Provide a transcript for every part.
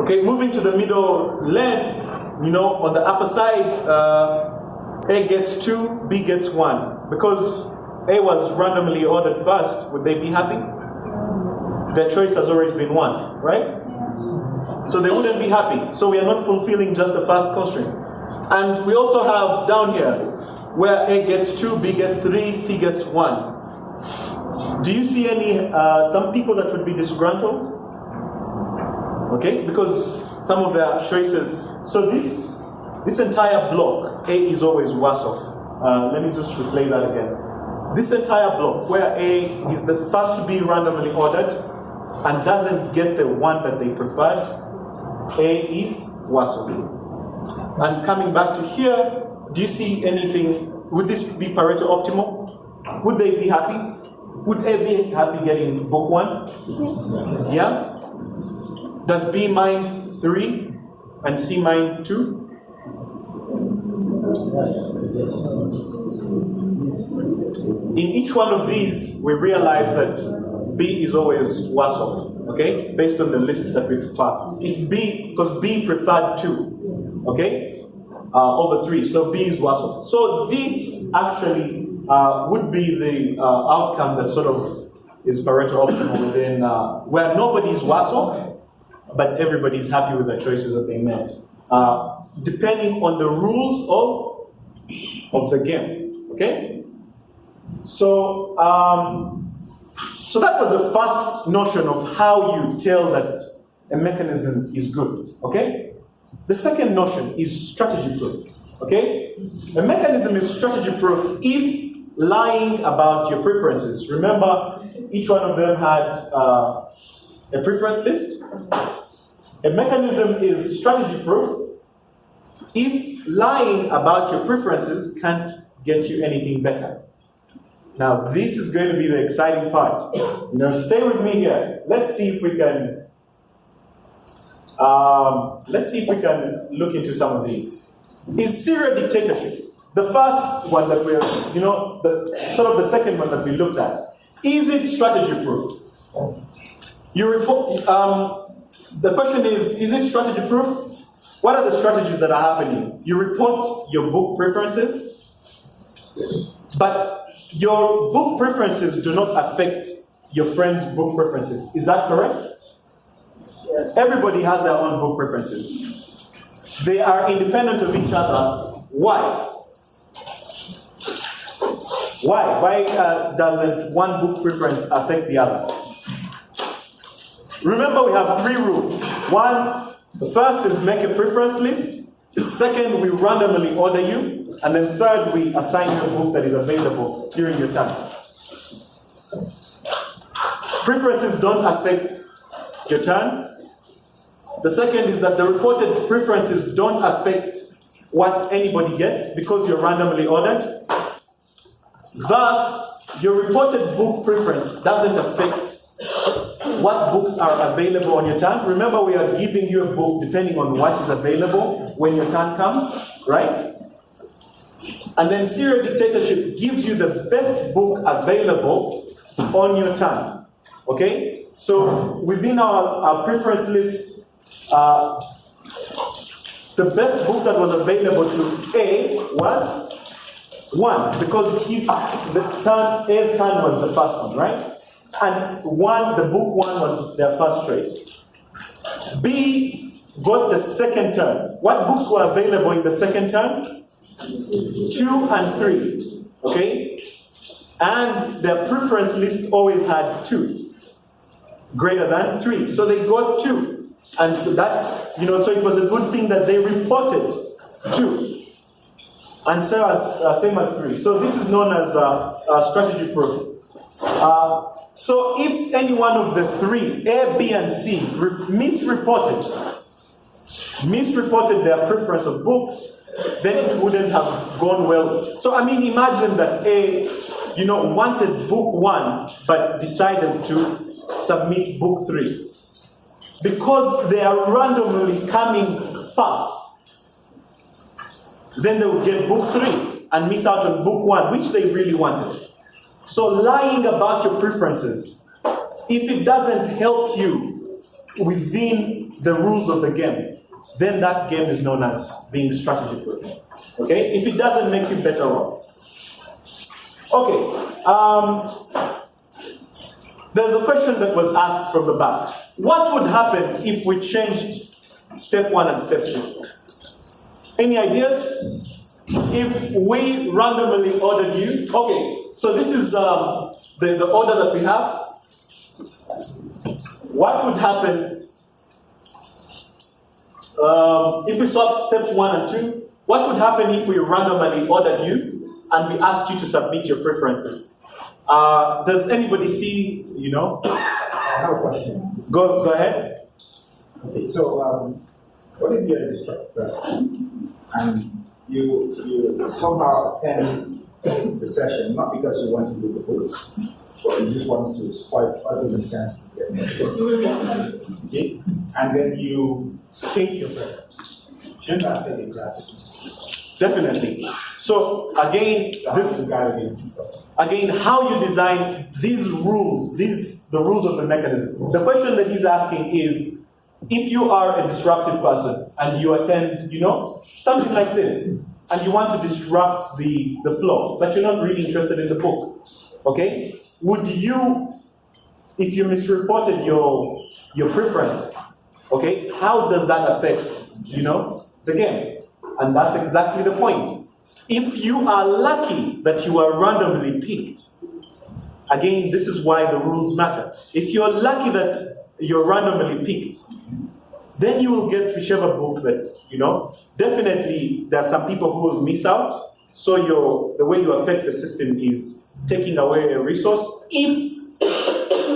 Okay, moving to the middle left, on the upper side, A gets 2, B gets 1. Because A was randomly ordered first, would they be happy? Their choice has always been 1, right? So they wouldn't be happy. So we are not fulfilling just the first constraint. And we also have down here, where A gets 2, B gets 3, C gets 1. Do you see any, some people that would be disgruntled? Okay, because some of their choices, so this entire block, A is always worse off. Let me just replay that again. This entire block, where A is the first to be randomly ordered and doesn't get the one that they preferred, A is worse off. And coming back to here, do you see anything? Would this be Pareto optimal? Would they be happy? Would A be happy getting book 1? Yeah? Does B mind 3 and C mind 2? In each one of these, we realize that B is always worse off, okay? Based on the lists that we prefer. If B, because B preferred 2, okay? Over 3, so B is worse off. So this actually would be the outcome that sort of is Pareto optimal within, where nobody is worse off, but everybody is happy with the choices that they made, depending on the rules of the game. Okay. So so that was the first notion of how you tell that a mechanism is good. Okay. The second notion is strategy proof. Okay. A mechanism is strategy proof if lying about your preferences. Remember, each one of them had a preference list. A mechanism is strategy proof if lying about your preferences can't get you anything better. Now, this is going to be the exciting part. Stay with me here. Let's see if we can. Look into some of these. Is Syria dictatorship the first one that we're, the second one that we looked at? Is it strategy proof? You report. The question is it strategy proof? What are the strategies that are happening? You report your book preferences, but your book preferences do not affect your friend's book preferences. Is that correct? Yes. Everybody has their own book preferences. They are independent of each other. Why? Why doesn't one book preference affect the other? Remember, we have 3 rules. One, the first is make a preference list. Second, we randomly order you. And then third, we assign you a book that is available during your turn. Preferences don't affect your turn. The second is that the reported preferences don't affect what anybody gets because you're randomly ordered. Thus, your reported book preference doesn't affect what books are available on your turn. Remember, we are giving you a book depending on what is available when your turn comes, right? And then serial dictatorship gives you the best book available on your turn, okay? So within our preference list, the best book that was available to A was 1, because A's turn was the first one, right? And the book 1 was their first choice. B got the second turn. What books were available in the second turn? 2 and 3, okay? And their preference list always had 2, greater than 3. So they got 2. And that's, so it was a good thing that they reported 2. And so same as 3. So this is known as strategy proof. So if any one of the 3, A, B, and C, misreported their preference of books, then it wouldn't have gone well. So imagine that A, wanted book 1, but decided to submit book 3. Because they are randomly coming first, then they would get book 3 and miss out on book 1, which they really wanted. So lying about your preferences, if it doesn't help you within the rules of the game, then that game is known as being strategy proof. Okay? If it doesn't make you better off. Okay. There's a question that was asked from the back. What would happen if we changed step 1 and step 2? Any ideas? If we randomly ordered you, okay, so this is the order that we have. What would happen if we swapped steps 1 and 2? What would happen if we randomly ordered you and we asked you to submit your preferences? Does anybody see, I have a question. Go ahead. Okay, so what if you're a distracted person and you somehow attend the session, not because you want to do the books, but you just want to swipe other chance to get more. Okay? And then you take your preference. Shouldn't that take a class? Definitely. So again, how you design these rules, the rules of the mechanism. The question that he's asking is, if you are a disruptive person and you attend, something like this, and you want to disrupt the flow, but you're not really interested in the book, okay? Would you, if you misreported your preference, okay, how does that affect, the game? And that's exactly the point. If you are lucky that you are randomly picked, again, this is why the rules matter. If you're lucky that you're randomly picked, then you will get whichever book that, definitely there are some people who will miss out. So the way you affect the system is taking away a resource if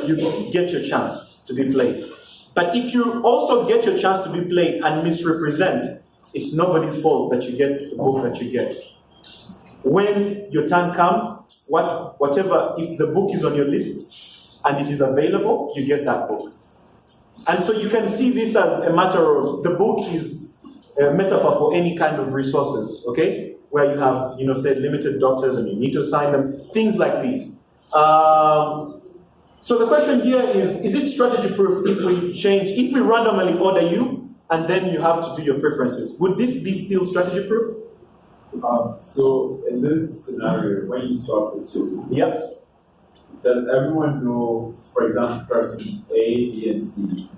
you get your chance to be played. But if you also get your chance to be played and misrepresent, it's nobody's fault that you get the book that you get. When your turn comes, whatever, if the book is on your list and it is available, you get that book. And so you can see this as a matter of, the book is a metaphor for any kind of resources, okay? Where you have, say, limited doctors and you need to assign them, things like these. So the question here is it strategy proof if we randomly order you and then you have to do your preferences? Would this be still strategy proof? So in this scenario, when you swap the two, yep. Does everyone know, for example, person A, B, and C?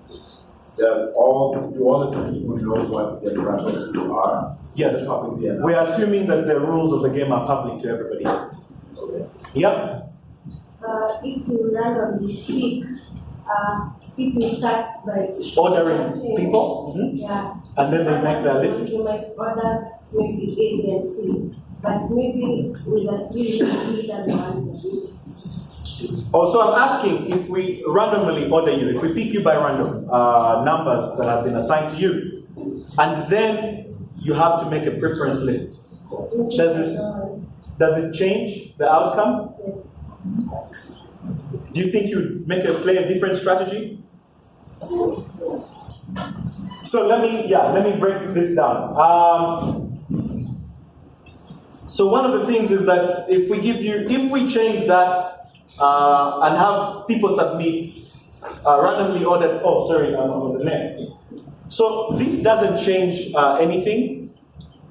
Do all the two people know what their preferences are? Yes. We're assuming that the rules of the game are public to everybody. Okay. Yep. If you randomly pick, if you start by ordering people, yeah, and then they make their list. You might order maybe A, B, and C, but maybe with a 3 and 1. Also, I'm asking if we randomly order you, if we pick you by random numbers that have been assigned to you, and then you have to make a preference list. Does it change the outcome? Do you think you'd play a different strategy? So let me break this down. So one of the things is that if we change that and have people submit randomly ordered, I'm on the next. So this doesn't change anything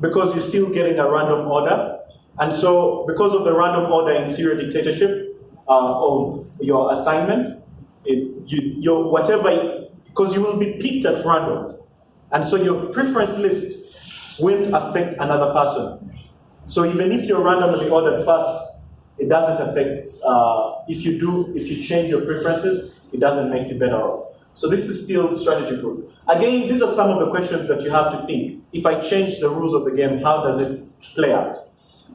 because you're still getting a random order. And so because of the random order in serial dictatorship of your assignment, because you will be picked at random. And so your preference list won't affect another person. So even if you're randomly ordered first, it doesn't affect, if you change your preferences, it doesn't make you better off. So this is still strategy proof. Again, these are some of the questions that you have to think. If I change the rules of the game, how does it play out?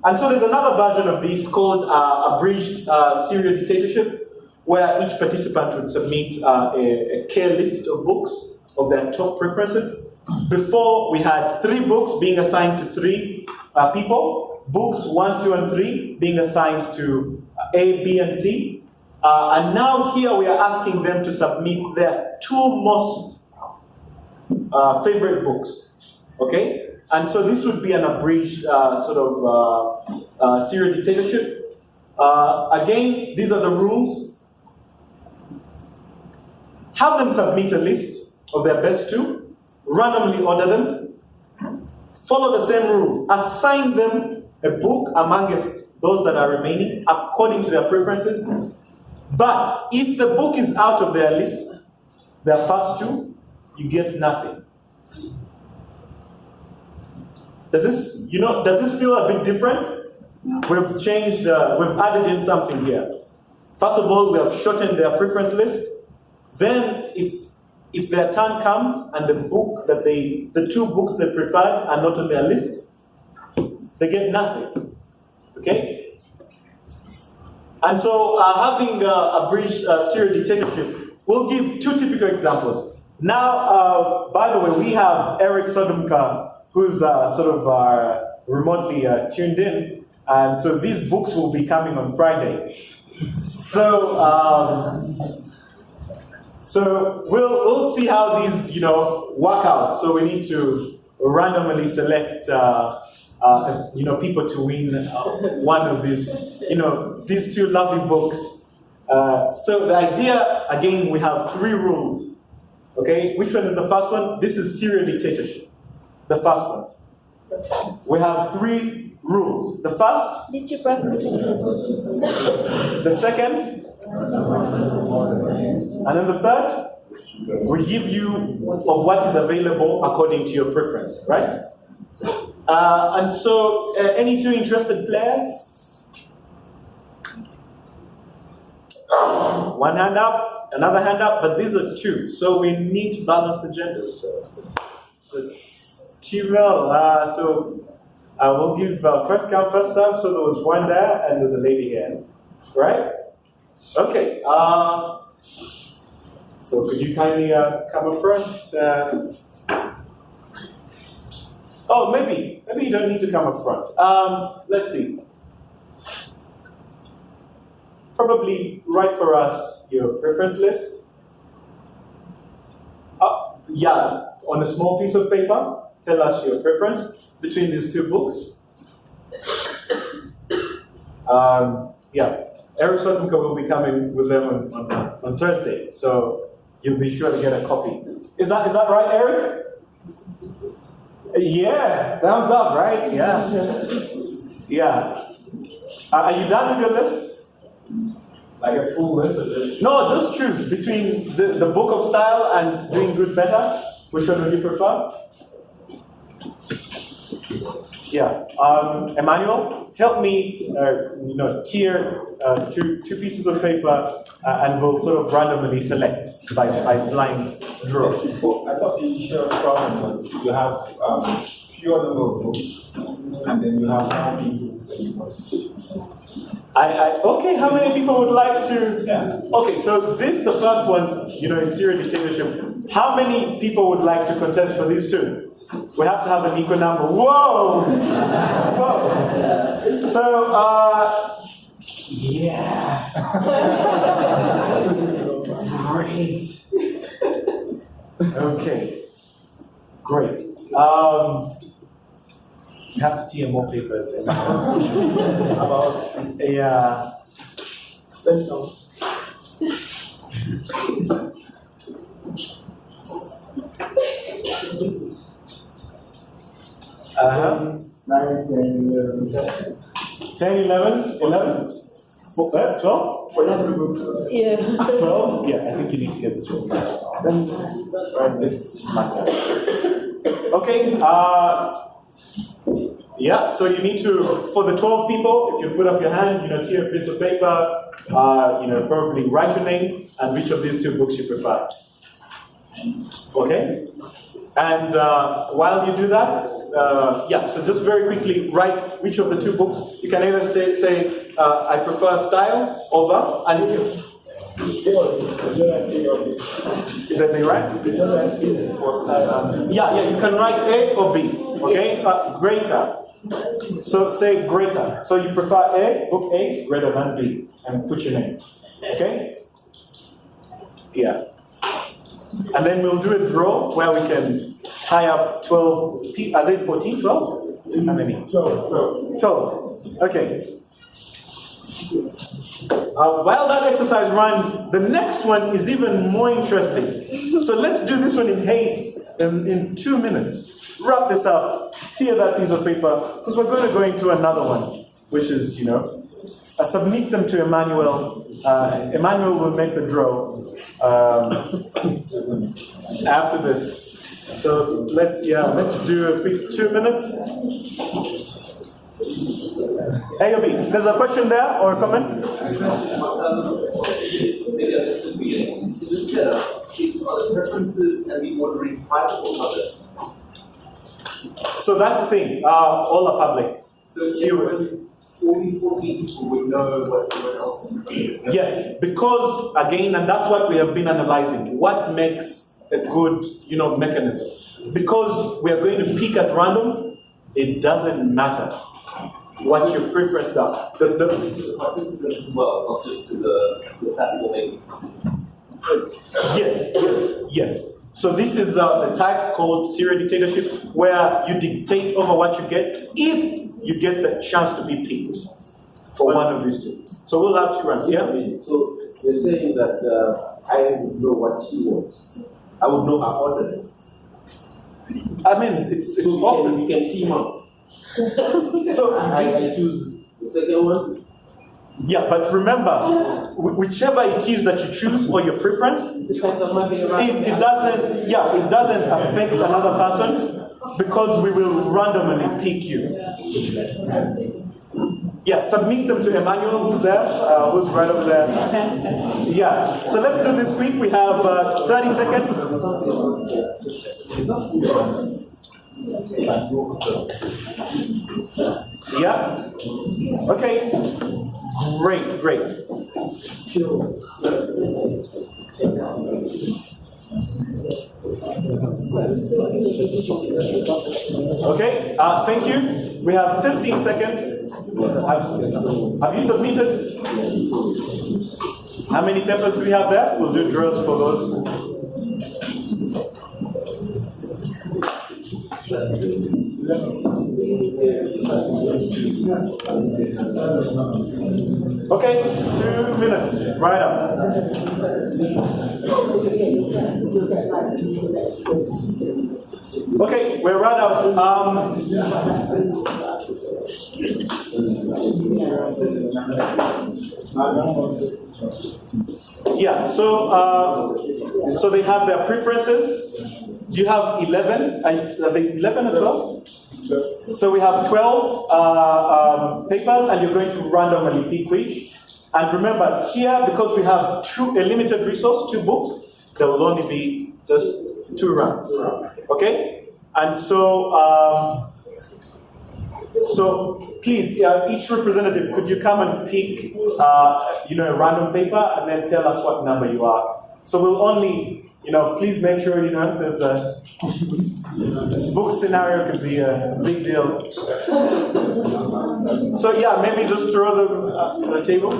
And so there's another version of this called abridged serial dictatorship, where each participant would submit a care list of books of their top preferences. Before, we had 3 books being assigned to 3 people, books 1, 2, and 3 being assigned to A, B, and C. And now here we are asking them to submit their 2 most favorite books, okay? And so this would be an abridged serial dictatorship. Again, these are the rules. Have them submit a list of their best 2. randomly order them, follow the same rules, assign them a book amongst those that are remaining according to their preferences. But if the book is out of their list, their first two, you get nothing. Does this feel a bit different? We've changed, we've added in something here. First of all, we have shortened their preference list. Then, if their turn comes and the two books they preferred are not on their list, they get nothing. Okay? And so, having a British serial dictatorship, we'll give two typical examples. Now, by the way, we have Eric Sodomka, who's remotely tuned in, and so these books will be coming on Friday. So we'll see how these work out. So we need to randomly select people to win one of these two lovely books. So the idea, again, we have three rules. Okay, which one is the first one? This is serial dictatorship. The first one. We have three rules. The first, District preferences. the second, and then the third, we give you of what is available according to your preference, right? And so, any two interested players? One hand up, another hand up, but these are two, so we need to balance the genders. So it's T-Well, we'll give first come, first serve. So there was one there, and there's a lady here, right? Okay. So could you kindly come up front? Oh, maybe you don't need to come up front. Let's see. Probably write for us your preference list. Yeah, on a small piece of paper. Tell us your preference between these two books. Yeah, Eric Sotomka will be coming with them on Thursday, so you'll be sure to get a copy. Is that right, Eric? Yeah, thumbs up, right? Yeah. Yeah. Are you done with your list? Like a full list of it? No, just choose between the book of style and doing good better. Which one would you prefer? Yeah. Emmanuel, help me, tier two pieces of paper, and we'll sort of randomly select by blind draw. Well, I thought the initial problem was you have fewer number of books, and then you have how many books that you want. Okay, how many people would like to? Yeah. Okay, so this, the first one, is serial dictatorship. How many people would like to contest for these two? We have to have an equal number. Whoa! Whoa! So, yeah. Great. Okay. Great. You have to tear more papers. About let's go. Uh-huh. 9, 10, 11. 10, 11, 11? 12? For just two books. Yeah. 12? Yeah, I think you need to get this one. Then, right, it's matter. Okay, yeah, so you need to, for the 12 people, if you put up your hand, tear a piece of paper, probably write your name and which of these two books you prefer. Okay? And while you do that, so just very quickly write which of the two books. You can either say I prefer style over, and you can. Is that right? Yeah, you can write A or B. Okay? Greater. So say greater. So you prefer A, book A, greater than B, and put your name. Okay? Yeah. And then we'll do a draw where we can tie up 12. Are they 14? 12? How many? 12. 12. Okay. While that exercise runs, the next one is even more interesting. So let's do this one in haste in 2 minutes, wrap this up, tear that piece of paper, because we're going to go into another one, which is, submit them to Emmanuel. Emmanuel will make the draw after this. So let's do a quick 2 minutes. AOB, there's a question there or a comment? Maybe I missed the beginning. In this setup, is other preferences and the ordering private or public? So that's the thing. All are public. So everyone, all these 14 people would know what everyone else is doing. Yes, because again, and that's what we have been analyzing. What makes a good, mechanism? Because we are going to pick at random, it doesn't matter what your preference are. To the participants as well, not just to the platform making decision. Yes. So this is a type called serial dictatorship, where you dictate over what you get if you get the chance to be picked for one of these two. So we'll have 2 rounds. Yeah. So you're saying that I would know what she wants. I would know her order. I mean, it's So often. we can team up. So I choose the second one. yeah, but remember, whichever it is that you choose or your preference, Depends on my being around. it doesn't affect another person because we will randomly pick you. Yeah, submit them to Emmanuel, who's there, who's right over there. Yeah, so let's do this quick. We have 30 seconds. Yeah? Okay. Great. Okay, thank you. We have 15 seconds. Have you submitted? How many papers do we have there? We'll do drills for those. Okay, 2 minutes. Right up. Okay, we're right up. Yeah, so they have their preferences. Do you have 11? Are they 11 or 12? So we have 12 papers, and you're going to randomly pick which. And remember, here, because we have a limited resource, 2 books, there will only be just 2 rounds. Okay? And so, please, each representative, could you come and pick, a random paper, and then tell us what number you are. So we'll only, please make sure, there's a, this book scenario could be a big deal. So yeah, maybe just throw them on the table.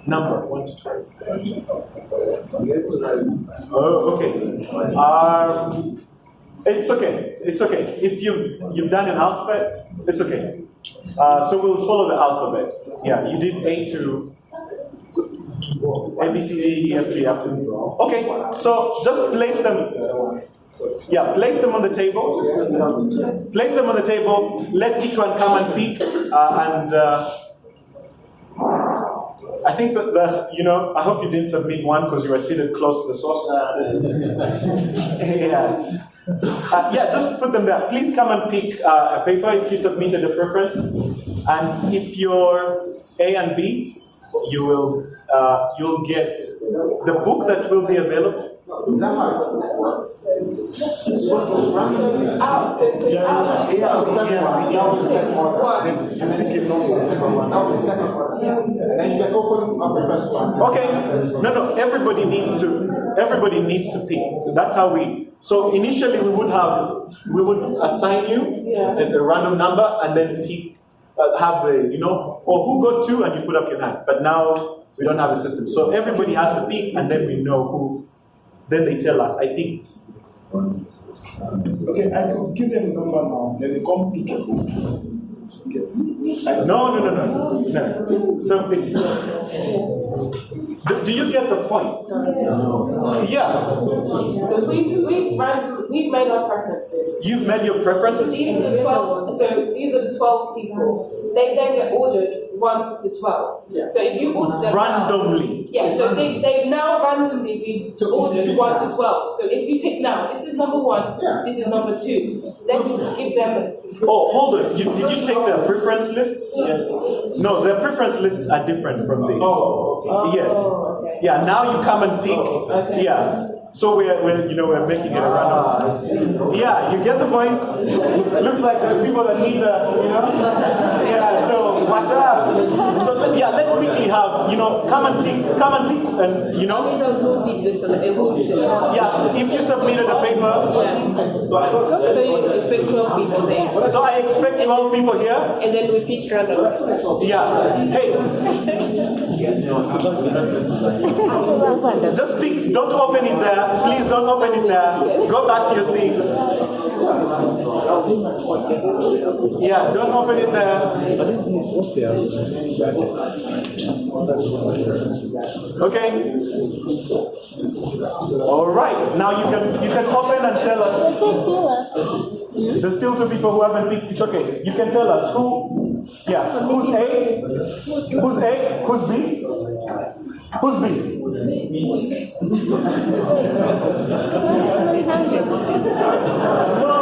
Number 1 to 12. Oh, okay. It's okay. If you've done an alphabet, it's okay. So we'll follow the alphabet. Yeah, you did A to A, B, C, D, E, F, G, up to. Okay, so just place them. Yeah, place them on the table. Place them on the table. Let each one come and pick. I think that's, I hope you didn't submit one because you were seated close to the source. Yeah, just put them there. Please come and pick a paper if you submitted a preference. And if you're A and B, you'll get the book that will be available. Is that how it's supposed to work? Okay, no, everybody needs to pick. That's how we. So initially we would assign you a random number and then pick, have the, or who got 2 and you put up your hand. But now we don't have a system. So everybody has to pick and then we know who. Then they tell us, I picked. Okay, I could give them a number now, then they come pick a book. No. So it's. Do you get the point? Yeah. So we've made our preferences. You've made your preferences? These are the 12. So these are the 12 people. They then get ordered 1 to 12. Yeah. So if you order them randomly. Yeah. So they've now randomly been ordered 1 to 12. So if you pick now, this is number 1. This is number 2. Then you give them. Oh, hold on. Did you take their preference lists? Yes. No, their preference lists are different from these. Oh. Yes. Okay. Yeah. Now you come and pick. Okay. Yeah. So we're making it a random. Yeah, you get the point. Looks like there's people that need the. Yeah. So watch out. So yeah, let's quickly have come and pick, and Those who did this and who did this. Yeah, if you submitted a paper. So you expect 12 people there. So I expect 12 people here. And then we pick random. Yeah. Hey. Just pick. Don't open it there. Please don't open it there. Go back to your seat. Yeah, don't open it there. Okay. All right. Now you can open and tell us. There's still 2 people who haven't picked. It's okay. You can tell us who. Yeah. Who's A? Who's A? Who's B? Who's B? No.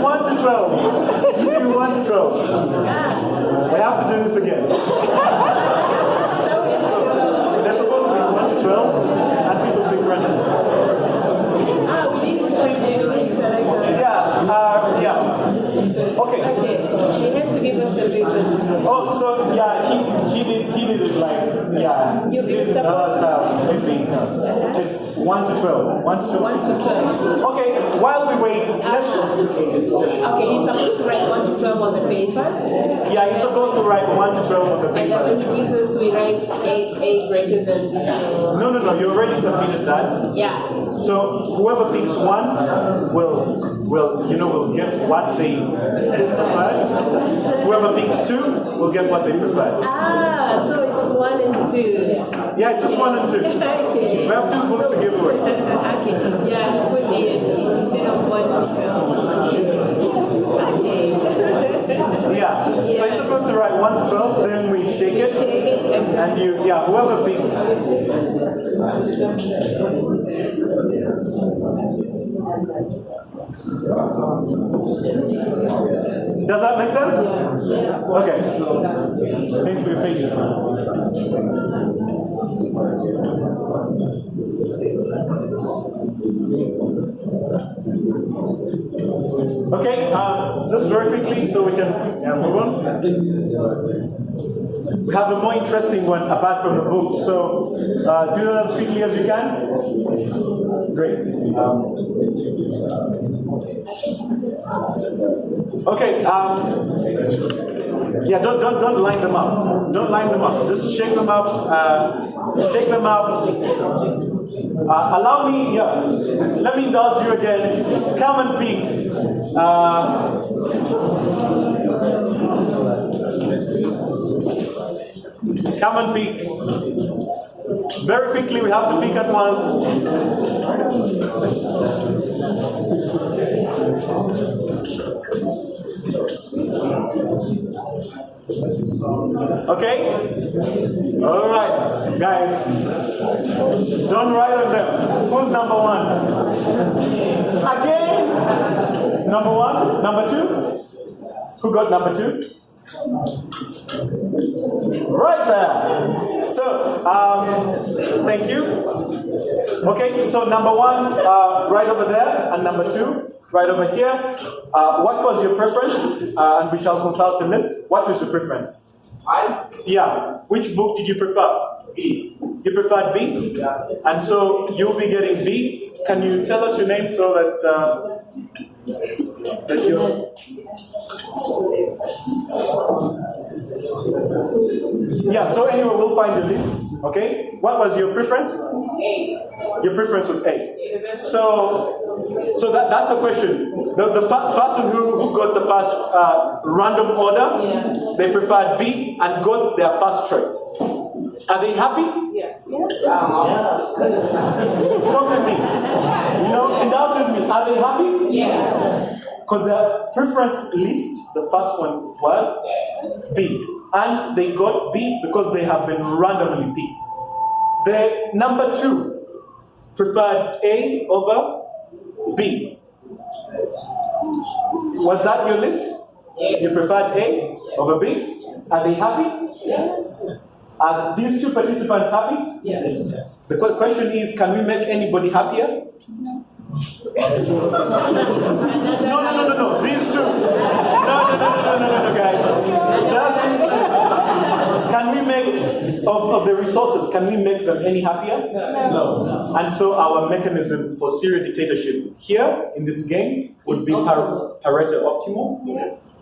1 to 12. You do 1 to 12. I have to do this again. They're supposed to be 1 to 12, and people pick random. Okay. He has to give us the papers. Oh, so yeah, he did it like You give us the it's 1 to 12. 1 to 12. 1 to 12. Okay, while we wait, Okay, he's supposed to write 1 to 12 on the paper. Yeah, he's supposed to write 1 to 12 on the And then paper. when he gives us, we write A greater than B. No, you already submitted that. Yeah. So whoever picks 1 will get what they prefer. Whoever picks 2 will get what they prefer. So it's 1 and 2. Yeah, it's just 1 and 2. Okay. We have 2 books to give away. Okay. Yeah, put A instead of 1 to 12. Okay. Yeah. So you're supposed to write 1 to 12, then we shake it. And whoever picks. Does that make sense? Okay. Thanks for your patience. Okay, just very quickly so we can move on. We have a more interesting one apart from the books, so do that as quickly as you can. Great. Okay. Don't line them up. Don't line them up. Just shake them up. Shake them up. Allow me. Let me indulge you again. Come and pick. Come and pick. Very quickly, we have to pick at once. Okay? All right, guys. Don't write on them. Who's number 1? Again? Number 1? Number 2? Who got number 2? Right there. So, thank you. Okay, so number 1, right over there, and number 2, right over here. What was your preference? And we shall consult the list. What was your preference? Yeah. Which book did you prefer? B. You preferred B? Yeah. And so you'll be getting B. Can you tell us your name so that that you? Yeah, so anyway, we'll find the list, okay? What was your preference? A. Your preference was A. So that's the question. The person who got the first random order, they preferred B and got their first choice. Are they happy? Yes. Talk with me. Indulge with me. Are they happy? Yes. Because the preference list, the first one was B. And they got B because they have been randomly picked. The number 2 preferred A over B. Was that your list? You preferred A over B? Are they happy? Yes. Are these 2 participants happy? Yes. The question is, can we make anybody happier? No. These 2. No, guys. Just these 2. Can we make, of the resources, can we make them any happier? No. And so our mechanism for serial dictatorship here in this game would be Pareto optimal.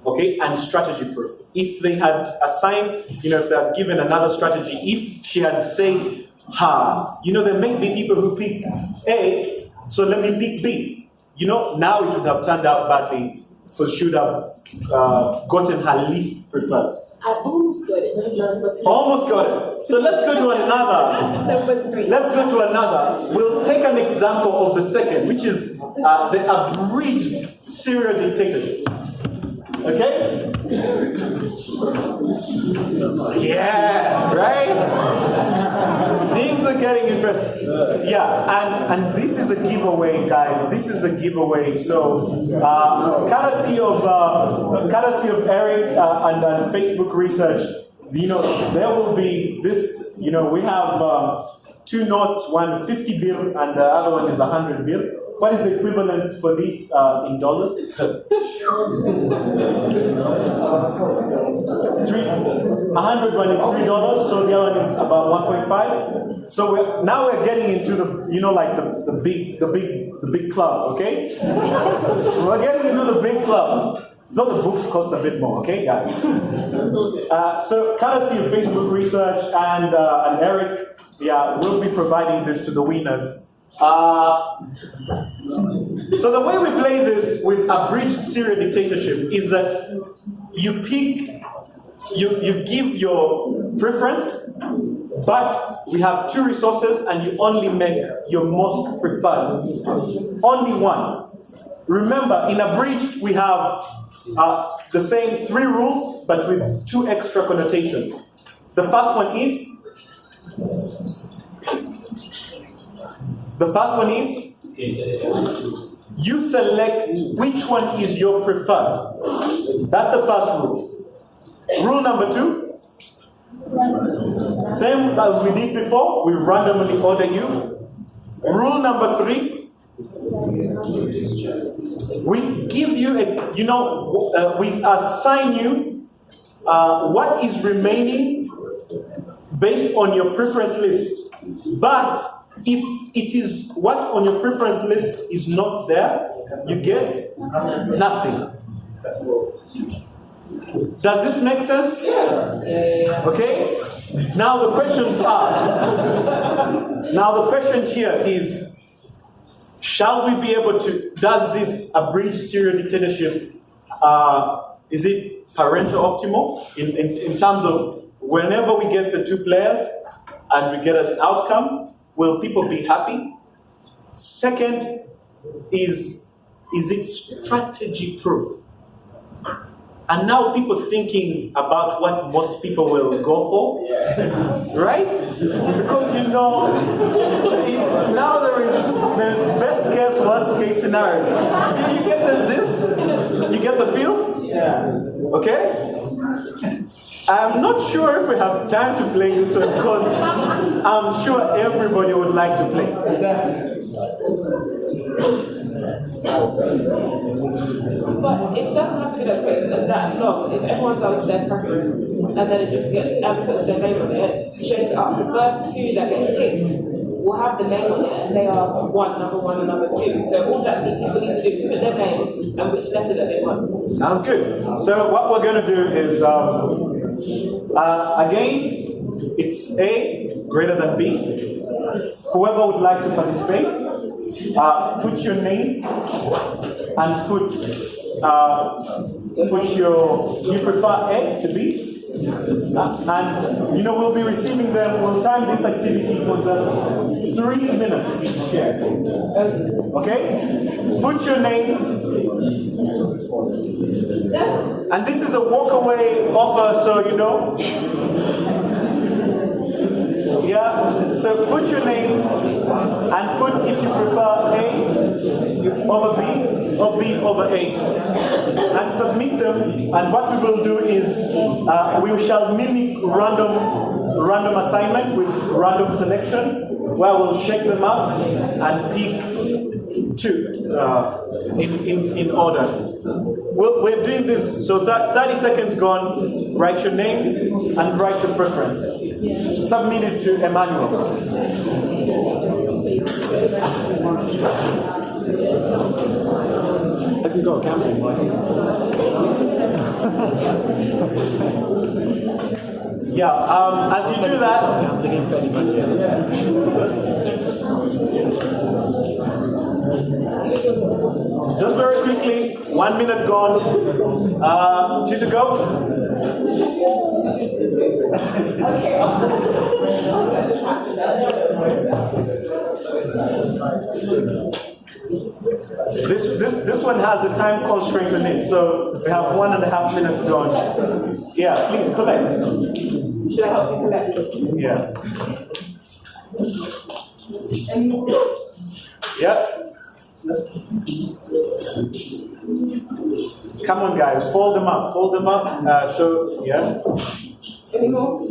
Okay, and strategy proof. If they had assigned, if they had given another strategy, if she had said, there may be people who pick A, so let me pick B. Now it would have turned out badly, because she would have gotten her least preferred. I almost got it. Almost got it. So let's go to another. Number 3. Let's go to another. We'll take an example of the second, which is the abridged serial dictatorship. Okay? Yeah, right? Things are getting interesting. Yeah, and this is a giveaway, guys. This is a giveaway. So, courtesy of Eric and Facebook research, there will be this. We have 2 notes, one 50 bill and the other one is 100 bill. What is the equivalent for this in dollars? 100 one is $3, so the other one is about 1.5. So now we're getting into the big club, okay? We're getting into the big club. Though the books cost a bit more, okay, guys? So courtesy of Facebook research and Eric, we'll be providing this to the winners. So the way we play this with abridged serial dictatorship is that you give your preference, but we have 2 resources and you only make your most preferred. Only one. Remember, in abridged we have the same 3 rules, but with 2 extra connotations. The first one is you select which one is your preferred. That's the first rule. Rule number 2, same as we did before, we randomly order you. Rule number 3, we give you we assign you what is remaining based on your preference list. But if it is what on your preference list is not there, you get nothing. Does this make sense? Yeah. Okay? Now the question here is, shall we be able to, does this abridged serial dictatorship, is it parental optimal in terms of whenever we get the 2 players and we get an outcome, will people be happy? Second, is it strategy proof? And now people thinking about what most people will go for, right? Because now there's best guess, worst case scenario. You get the gist? You get the feel? Yeah. Okay? I'm not sure if we have time to play this one because I'm sure everybody would like to play. But it doesn't have to be that long. If everyone does their preference and then it just gets puts their name on it, you shake it up. The first 2 that get picked will have the name on it, and they are number one and number 2. So all that people need to do is put their name and which letter that they want. Sounds good. So what we're going to do is Again, it's A greater than B. Whoever would like to participate, put your name and put you prefer A to B. And we'll be receiving them. We'll time this activity for just 3 minutes. Okay? Put your name. And this is a walk-away offer, so Yeah, so put your name and put if you prefer A over B or B over A and submit them. And what we will do is we shall mimic random assignment with random selection where we'll shake them up and pick 2 in order. We're doing this, so that 30 seconds gone, write your name and write your preference. Submit it to Emmanuel. I can go camping license. Yeah, as you do that, I'm thinking of getting money just very quickly, 1 minute gone. 2 to go. This one has a time constraint on it, so we have 1.5 minutes gone. Yeah, please collect. Should I help you collect? Yeah. Yep. Come on, guys, fold them up. Fold them up. Yeah. Any more?